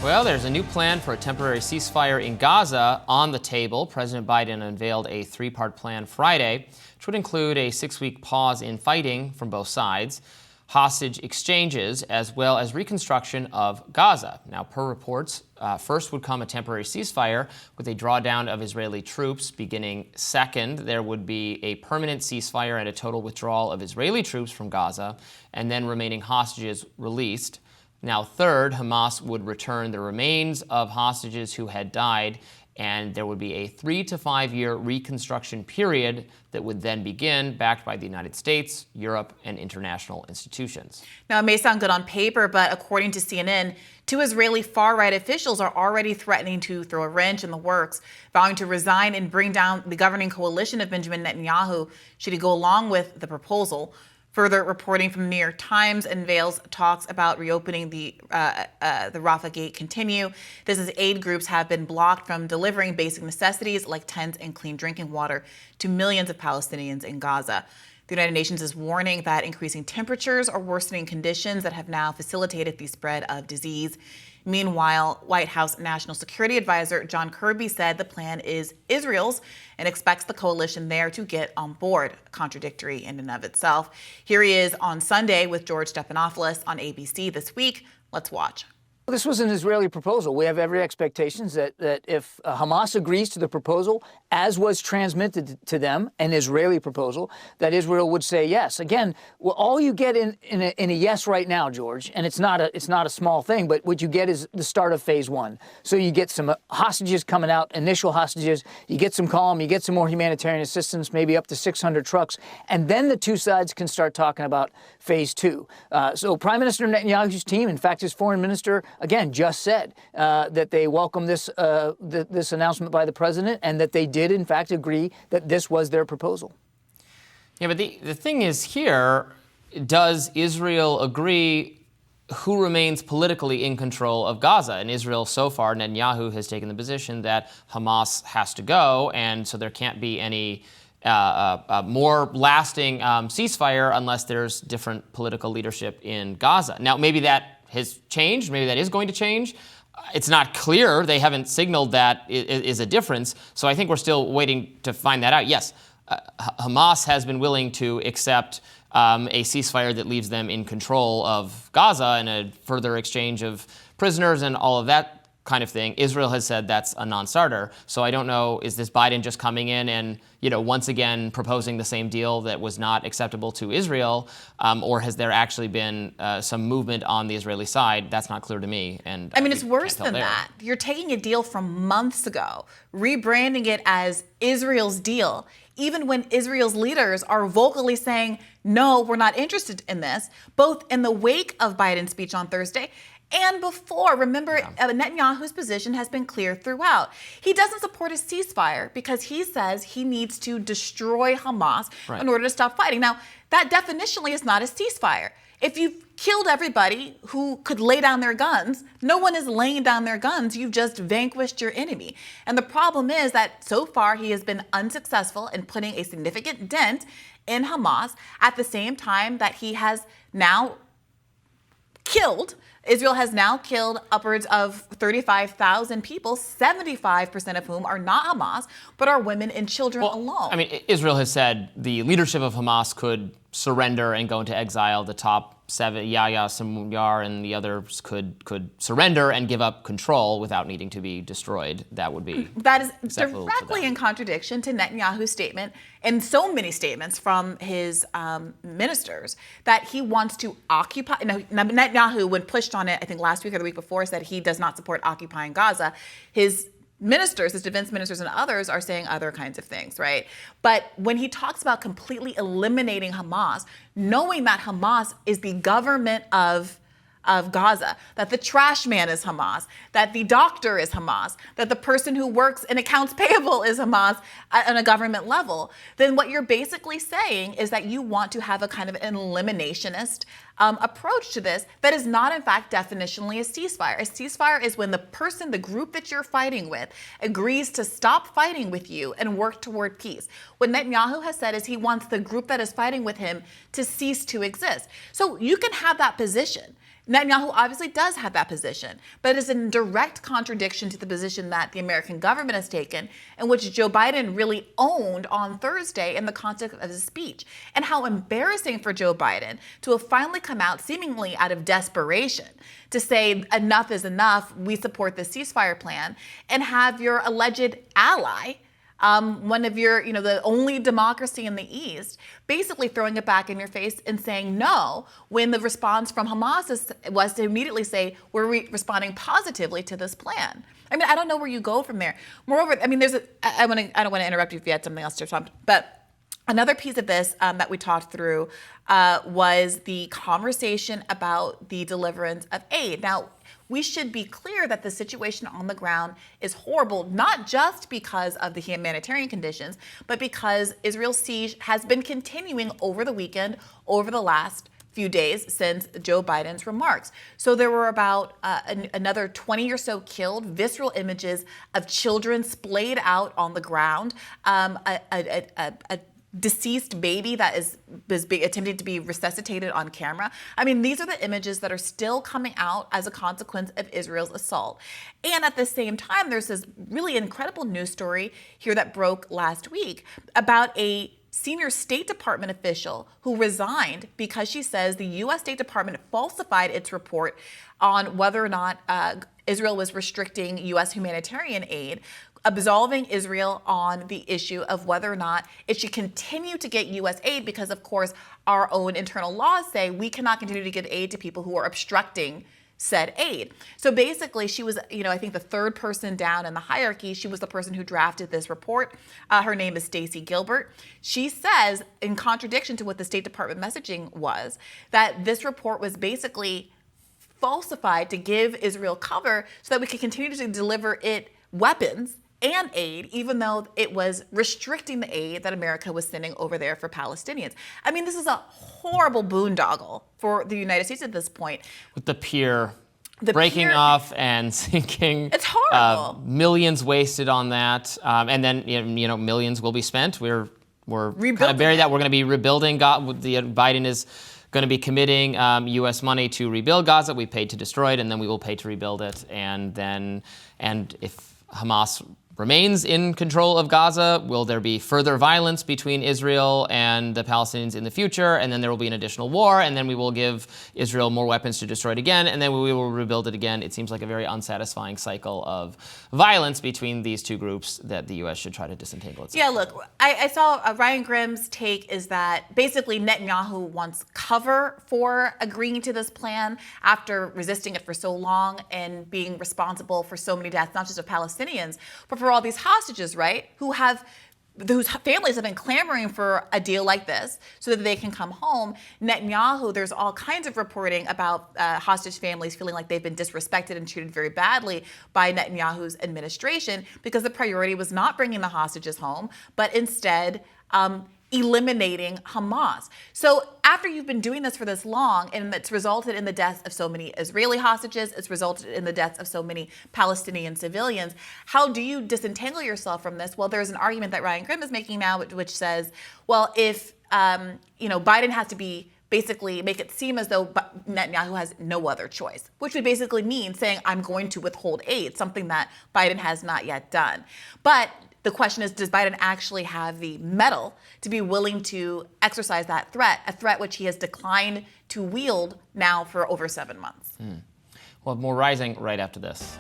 Well, there's a new plan for a temporary ceasefire in Gaza on the table. President Biden unveiled a three-part plan Friday, which would include a 6-week pause in fighting from both sides, hostage exchanges, as well as reconstruction of Gaza. Now, per reports, first would come a temporary ceasefire with a drawdown of Israeli troops. Beginning second, there would be a permanent ceasefire and a total withdrawal of Israeli troops from Gaza, and then remaining hostages released. Now, third, Hamas would return the remains of hostages who had died, and there would be a 3 to 5 year reconstruction period that would then begin, backed by the United States, Europe, and international institutions. Now, it may sound good on paper, but according to CNN, 2 Israeli far-right officials are already threatening to throw a wrench in the works, vowing to resign and bring down the governing coalition of Benjamin Netanyahu should he go along with the proposal. Further reporting from the New York Times unveils talks about reopening the Rafah Gate continue. This is aid groups have been blocked from delivering basic necessities like tents and clean drinking water to millions of Palestinians in Gaza. The United Nations is warning that increasing temperatures are worsening conditions that have now facilitated the spread of disease. Meanwhile, White House National Security Advisor John Kirby said the plan is Israel's and expects the coalition there to get on board, contradictory in and of itself. Here he is on Sunday with George Stephanopoulos on ABC This Week. Let's watch. This was an Israeli proposal. We have every expectation that if Hamas agrees to the proposal, as was transmitted to them, an Israeli proposal, that Israel would say yes. Again, well, all you get in a yes right now, George, and it's not a small thing, but what you get is the start of phase 1. So you get some hostages coming out, initial hostages, you get some calm, you get some more humanitarian assistance, maybe up to 600 trucks, and then the two sides can start talking about phase 2. So Prime Minister Netanyahu's team, in fact, his foreign minister, again, just said that they welcome this announcement by the president and that they did, in fact, agree that this was their proposal. Yeah, but the thing is here, does Israel agree who remains politically in control of Gaza? In Israel, so far, Netanyahu has taken the position that Hamas has to go, and so there can't be any more lasting ceasefire unless there's different political leadership in Gaza. Now, maybe that has changed. Maybe that is going to change. It's not clear. They haven't signaled that is a difference. So I think we're still waiting to find that out. Yes, Hamas has been willing to accept a ceasefire that leaves them in control of Gaza and a further exchange of prisoners and all of that kind of thing. Israel has said that's a non-starter. So I don't know, is this Biden just coming in and, once again proposing the same deal that was not acceptable to Israel, or has there actually been some movement on the Israeli side? That's not clear to me. And I mean, it's worse than that. You're taking a deal from months ago, rebranding it as Israel's deal, even when Israel's leaders are vocally saying, no, we're not interested in this, both in the wake of Biden's speech on Thursday and before. Remember, Netanyahu's position has been clear throughout. He doesn't support a ceasefire because he says he needs to destroy Hamas in order to stop fighting. Now, that definitionally is not a ceasefire. If you've killed everybody who could lay down their guns, no one is laying down their guns. You've just vanquished your enemy. And the problem is that so far he has been unsuccessful in putting a significant dent in Hamas at the same time that he has now Israel has now killed upwards of 35,000 people, 75% of whom are not Hamas, but are women and children alone. I mean, Israel has said the leadership of Hamas could surrender and go into exile. The top 7, Yahya Sinwar and the others could surrender and give up control without needing to be destroyed. That would be that is directly in contradiction to Netanyahu's statement and so many statements from his ministers that he wants to occupy. Now, Netanyahu, when pushed on it, I think last week or the week before, said he does not support occupying Gaza. His ministers, his defense ministers and others are saying other kinds of things, right? But when he talks about completely eliminating Hamas, knowing that Hamas is the government of Gaza, that the trash man is Hamas, that the doctor is Hamas, that the person who works in accounts payable is Hamas on a government level, then what you're basically saying is that you want to have a kind of an eliminationist approach to this that is not, in fact, definitionally a ceasefire. A ceasefire is when the group that you're fighting with agrees to stop fighting with you and work toward peace. What Netanyahu has said is he wants the group that is fighting with him to cease to exist. So you can have that position. Netanyahu obviously does have that position, but it is in direct contradiction to the position that the American government has taken, and which Joe Biden really owned on Thursday in the context of his speech. And how embarrassing for Joe Biden to have finally come out, seemingly out of desperation, to say enough is enough, we support the ceasefire plan, and have your alleged ally, one of your, the only democracy in the East, basically throwing it back in your face and saying no, when the response from Hamas was to immediately say, we're responding positively to this plan. I mean, I don't know where you go from there. Moreover, I mean, I don't want to interrupt you if you had something else to talk, but another piece of this that we talked through was the conversation about the deliverance of aid. Now, we should be clear that the situation on the ground is horrible, not just because of the humanitarian conditions, but because Israel's siege has been continuing over the weekend, over the last few days since Joe Biden's remarks. So there were about another 20 or so killed, visceral images of children splayed out on the ground, a deceased baby that is attempting to be resuscitated on camera. I mean, these are the images that are still coming out as a consequence of Israel's assault. And at the same time, there's this really incredible news story here that broke last week about a senior State Department official who resigned because she says the U.S. State Department falsified its report on whether or not Israel was restricting U.S. humanitarian aid, absolving Israel on the issue of whether or not it should continue to get U.S. aid because, of course, our own internal laws say we cannot continue to give aid to people who are obstructing said aid. So basically, she was, I think the third person down in the hierarchy. She was the person who drafted this report. Her name is Stacey Gilbert. She says, in contradiction to what the State Department messaging was, that this report was basically falsified to give Israel cover so that we could continue to deliver it weapons and aid, even though it was restricting the aid that America was sending over there for Palestinians. I mean, this is a horrible boondoggle for the United States at this point. With the pier breaking off and sinking. It's horrible. Millions wasted on that. And then, millions will be spent. We're kind of buried that. We're going to be rebuilding. Biden is going to be committing U.S. money to rebuild Gaza. We paid to destroy it, and then we will pay to rebuild it. And if Hamas remains in control of Gaza, will there be further violence between Israel and the Palestinians in the future? And then there will be an additional war, and then we will give Israel more weapons to destroy it again, and then we will rebuild it again. It seems like a very unsatisfying cycle of violence between these two groups that the U.S. should try to disentangle itself. Yeah, look, I saw Ryan Grimm's take is that basically Netanyahu wants cover for agreeing to this plan after resisting it for so long and being responsible for so many deaths, not just of Palestinians, but for all these hostages, right, whose families have been clamoring for a deal like this so that they can come home. Netanyahu, there's all kinds of reporting about hostage families feeling like they've been disrespected and treated very badly by Netanyahu's administration because the priority was not bringing the hostages home, but instead eliminating Hamas. So after you've been doing this for this long, and it's resulted in the deaths of so many Israeli hostages, it's resulted in the deaths of so many Palestinian civilians, how do you disentangle yourself from this? Well, there's an argument that Ryan Grimm is making now, which says, well, if Biden has to basically make it seem as though Netanyahu has no other choice, which would basically mean saying, I'm going to withhold aid, something that Biden has not yet done. But the question is, does Biden actually have the mettle to be willing to exercise that threat, a threat which he has declined to wield now for over 7 months? Well, more Rising right after this.